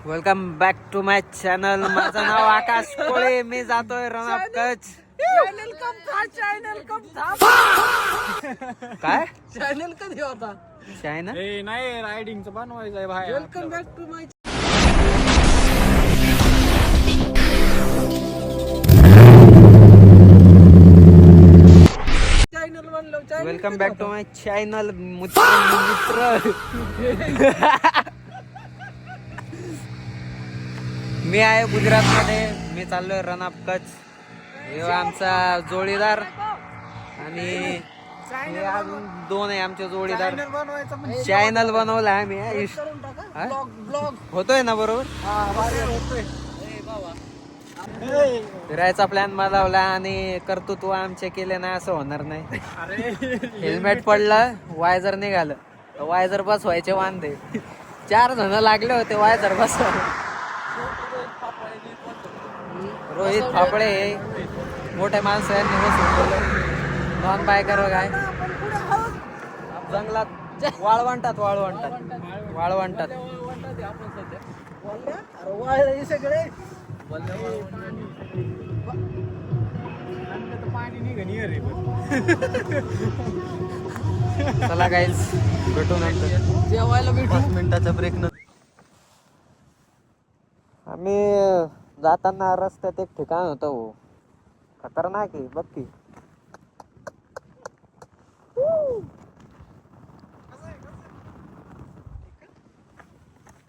Welcome back to my channel. माझं नाव आकाश कोळे. मी जातोय रन ऑफ कच. काय चॅनल कधी होता? चायना नाही रायडिंगचं बनवायचं आहे बाहेर. Welcome back to my channel बनलो. Welcome back to my channel. मित्र मी आहे गुजरात मध्ये. मी चाललोय रन ऑफ कच. हे आमचा जोडीदार आणि हे अजून दोन आहे आमचे जोडीदार. चॅनल बनवला आम्ही. होतोय ना बरोबर. फिरायचा प्लॅन बनवला आणि कर्तृत्व आमचे केले नाही असं होणार नाही. हेल्मेट पडलं, वायझर निघालं. वायझर बसवायचे वांदे. 4 जण लागले होते वायझर बसवायला. रोहित फापडे मोठ्या माणसांनी बसून नॉन बायकर काय जंगलात वाळवंटात सगळे चला गाईज भेटू नंतर. जेवायला भेटू. 5 मिनिटाचा ब्रेक न आम्ही जाताना रस्त्यात एक ठिकाण होतं हो, खतरनाक आहे बघ की.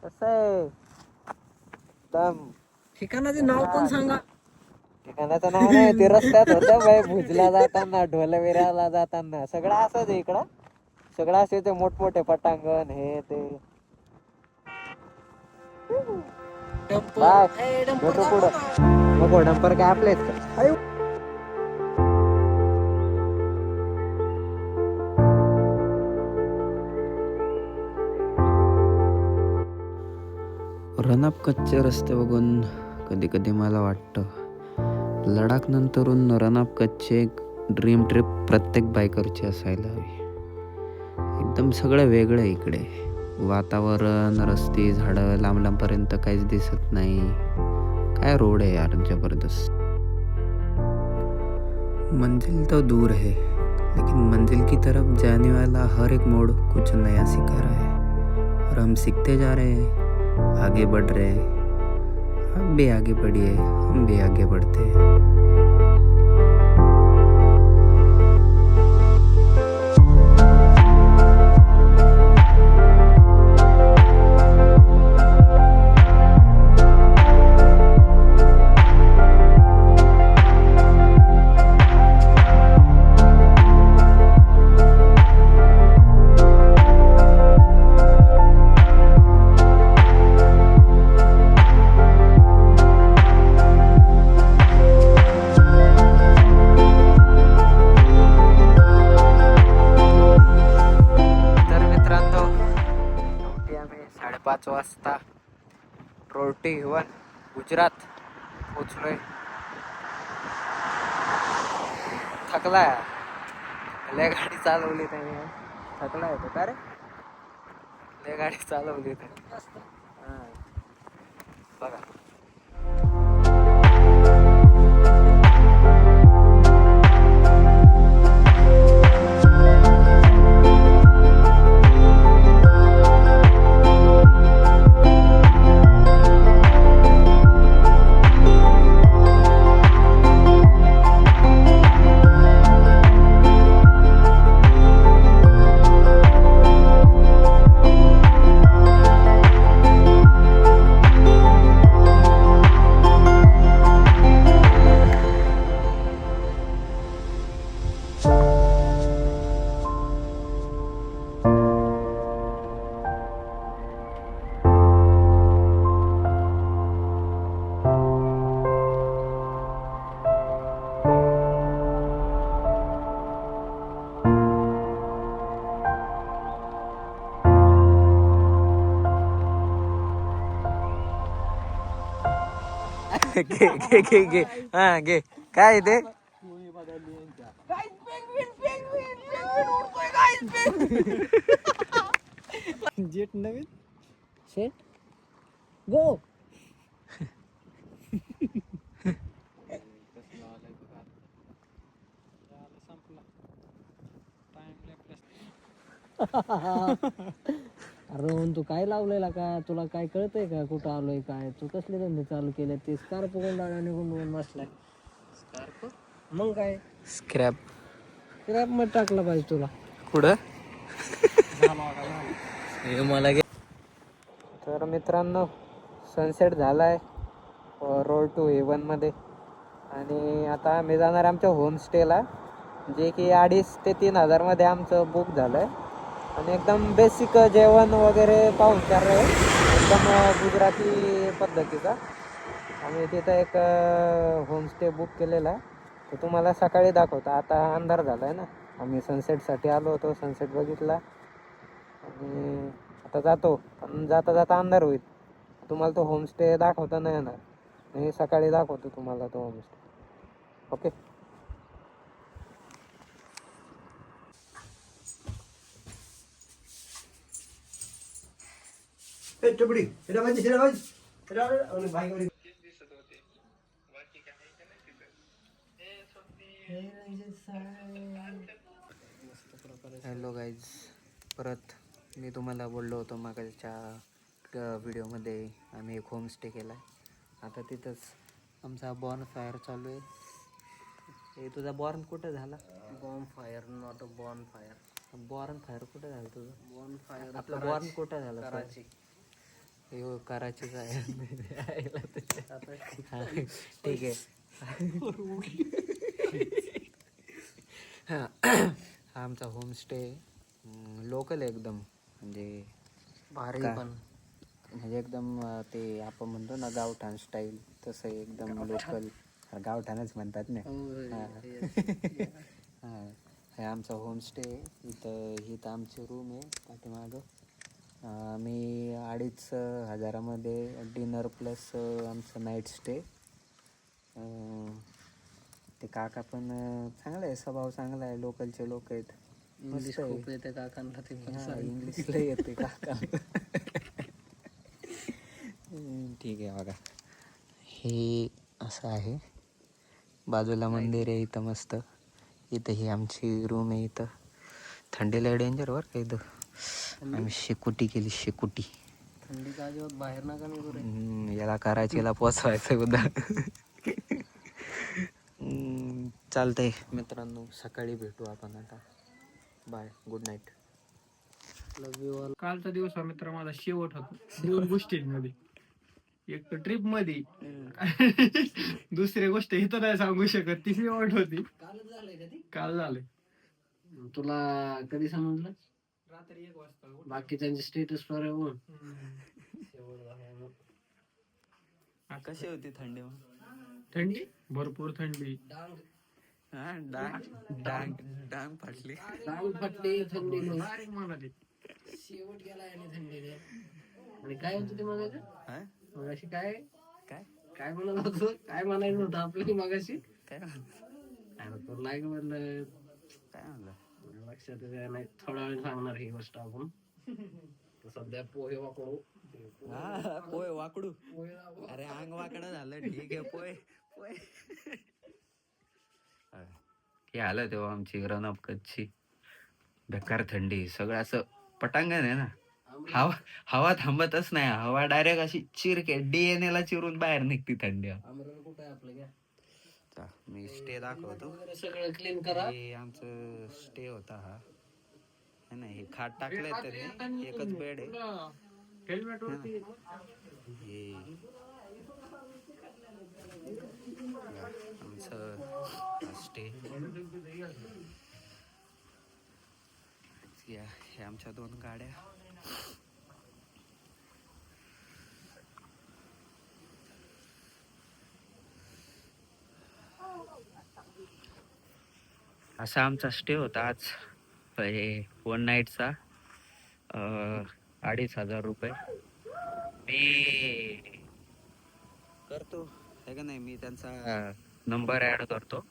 कसं आहे एकदम. ठिकाणाचे नाव पण सांगा. ठिकाणाचं नाव नाही, ते रस्त्यात होतं बाई. भुजला जाताना, ढोलविऱ्याला जाताना सगळं असंच आहे इकडं. सगळं असे ते मोठमोठे पटांगण हे ते. बाय भेटू पुढं. मग डंपर काय आपलेच का? रन ऑफ कचचे रस्ते बघून कधी कधी मला वाटतं लडाख नंतरून रन ऑफ कचचे एक ड्रीम ट्रिप प्रत्येक बायकरची असायला हवी. एकदम सगळं वेगळं आहे इकडे. वातावरण, रस्ते, झाडं लांब लांबपर्यंत काहीच दिसत नाही. काय रोड है यार, जबरदस्त. मंजिल तो दूर है लेकिन मंजिल की तरफ जाने वाला हर एक मोड़ कुछ नया सिखा रहा है और हम सीखते जा रहे हैं, आगे बढ़ रहे हैं. हम भी आगे बढ़िए, हम भी आगे बढ़ते हैं. तर 5 वाजता रोटी घेऊन गुजरात पोचलोय. थकलाय, लय गाडी चालवली त्याने. थकलाय तो का रे? लय गाडी चालवली त्याने. बघा घे हा घे. काय ते जेट नवीन सेट गो. संपला टाइम अरे रोहन, तू काय लावलेला का? तुला काय कळतंय का कुठं आलोय काय? तू कसले धंदे चालू केले? ते स्कार्प गुंडाळा निघून बसलाय. स्कार्प मग काय स्क्रॅप स्क्रॅप मध्ये टाकला पाहिजे तुला. कुठं? मला तर मित्रांनो, सनसेट झालाय रोड टू हेवनमध्ये. आणि आता आम्ही जाणार आमच्या होमस्टेला, जे की 2,500 ते 3,000 आमचं बुक झालं आहे. आणि एकदम बेसिक जेवण वगैरे पाहुणचार आहे, एकदम गुजराती पद्धतीचा. आम्ही तिथं एक होमस्टे बुक केलेला आहे, तो तुम्हाला सकाळी दाखवतो. आता अंधार झाला आहे ना, आम्ही सनसेटसाठी आलो होतो, सनसेट बघितला आणि आता जातो. पण जाता जाता अंधार होईल, तुम्हाला तो होमस्टे दाखवता नाही येणार. मी सकाळी दाखवतो तुम्हाला तो होमस्टे. ओके. हॅलो गाईज, परत मी तुम्हाला बोललो होतो मागच्या व्हिडिओमध्ये आम्ही एक होमस्टे केला आहे. आता तिथंच आमचा बॉर्न फायर चालू आहे. हे तुझा बॉर्न कुठं झाला? Born fire, not a born fire. Born fire कुठं झालं तुझं? बॉर्न फायर आपलं बॉर्न कुठं झालं? कराची. हो, कराचीच आहे. हा, ठीक आहे. हा, हा आमचा होमस्टे लोकल आहे एकदम, म्हणजे भारी का- पण म्हणजे एकदम ते आपण म्हणतो ना गावठाण स्टाईल, तसं आहे एकदम लोकल. गावठाणच म्हणतात ना. हां, हे आमचा होमस्टे आहे. इथं आमची रूम आहे पाठीमागं. आम्ही 2,500 डिनर प्लस आमचं नाईट स्टे. ते काका पण चांगलं आहे, स्वभाव चांगला आहे, लोकलचे लोक आहेत. इंग्लिश खूप येते काकांना. ते पण हां, इंग्लिशला येते काका. ठीक आहे बघा, हे असं आहे. बाजूला मंदिर आहे इथं मस्त. इथं ही आमची रूम आहे. इथं थंडीला डेंजर बरं का. इथं आम्ही शेकोटी केली, शेकोटी. थंडीच्या अजिबात बाहेर नका निघू रे. याला कराचीला पोचवायचं उद्या. चालतंय मित्रांनो, सकाळी भेटू आपण आता. Bye, good night. Love you all. कालचा दिवस हा मित्र माझा शेवट होता 2 गोष्टींमध्ये. एक तर ट्रिप मध्ये, दुसरी गोष्ट इथं नाही सांगू शकत, ती शेवट होती. काल झालंय. तुला कधी समजलं? रात्री 1 वाजता. बाकीच्यांचे स्टेटस फॉर कशी होती थंडी मग? थंडी भरपूर थंडी. हा, डांग डांग फाटली. फाटली थंडी. बारीक म्हणाली. शेवट गेला आणि थंडीने. आणि काय होतं ते हा? मगाशी काय काय काय म्हणत होतो? काय म्हणायचं होतं आपल्याला मगाशी? काय अरे तो लाईक म्हणलं, काय म्हणलं? लक्षात नाही. थोडा वेळ सांगणार ही गोष्ट आपण. तर सध्या पोहे वापरू. हा, पोय वाकडू. अरे अंग वाकडं झालं, ठीक आहे. पोय पोय हे आलं तेव्हा आमची रणअप कच्ची बेकार थंडी. सगळं असं पटांगण आहे ना, हवा थांबतच नाही. हवा डायरेक्ट अशी चिरके DNA ला चिरून बाहेर निघते थंडी. आमरण कुठं आहे आपलं? घ्या, मी स्टे दाखवतो. सगळं क्लीन करा. हे आमचं स्टे होता हा, है ना. हे खाट टाकलंय त्यांनी, एकच बेड आहे. हेल्मेट वरती हे आमचं स्टे. हे आमच्या 2 गाड्या. असा आमचा स्टे होता आज. हे 1 नाईटचा 2,500 रुपये. मी करतो आहे का नाही, मी त्यांचा नंबर ॲड करतो.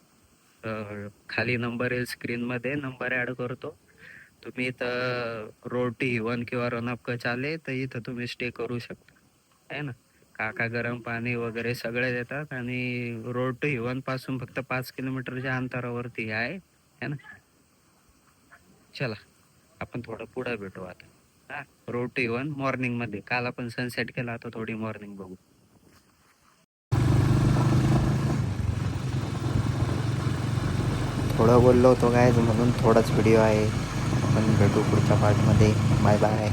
खाली नंबर येईल स्क्रीनमध्ये, नंबर ॲड करतो. तुम्ही इथं रोड टू हिवन किंवा रन ऑफ कच आले तर इथं तुम्ही स्टे करू शकता, आहे ना. काका गरम पाणी वगैरे सगळे देतात आणि रोड टू हिवन पासून फक्त 5 किलोमीटरच्या अंतरावरती आहे, है ना. चला आपण थोडं पुढे भेटू आता. हा, रोड टू हिवन मॉर्निंग मध्ये. काल आपण सनसेट केला, आता थोडी मॉर्निंग बघू. थोडं बोललो होतो काय म्हणून थोडाच व्हिडिओ आहे. आपण भेटू पुढच्या पार्टमध्ये. Bye bye.